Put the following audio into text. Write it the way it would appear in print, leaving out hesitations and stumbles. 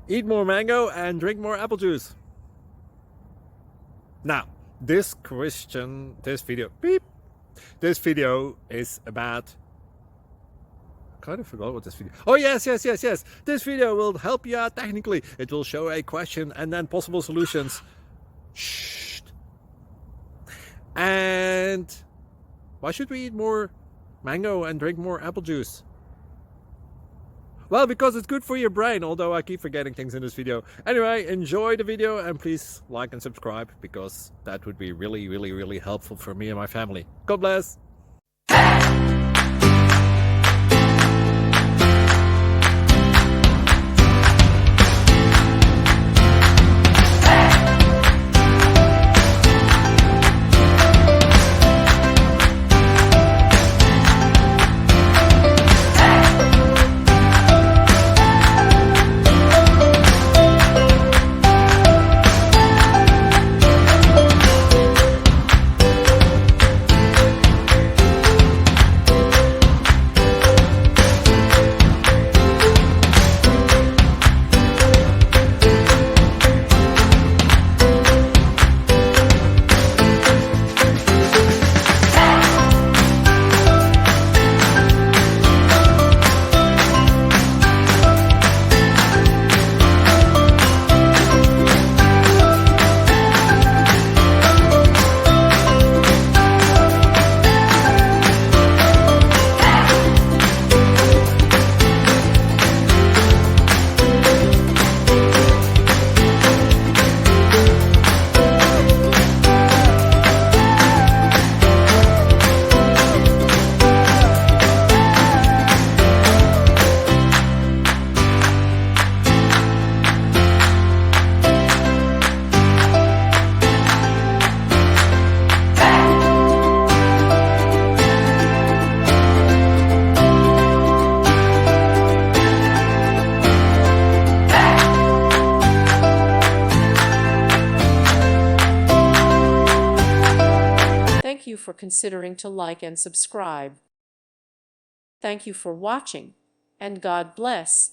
Eat more mango and drink more apple juice. Now, this video is about, I kind of forgot what this video. Oh yes. This video will help you out technically. It will show a question and then possible solutions. Shh. And why should we eat more mango and drink more apple juice? Well, because it's good for your brain, although I keep forgetting things in this video. Anyway, enjoy the video and please like and subscribe, because that would be really helpful for me and my family. God bless! Thank you for considering to like and subscribe. Thank you for watching, and God bless.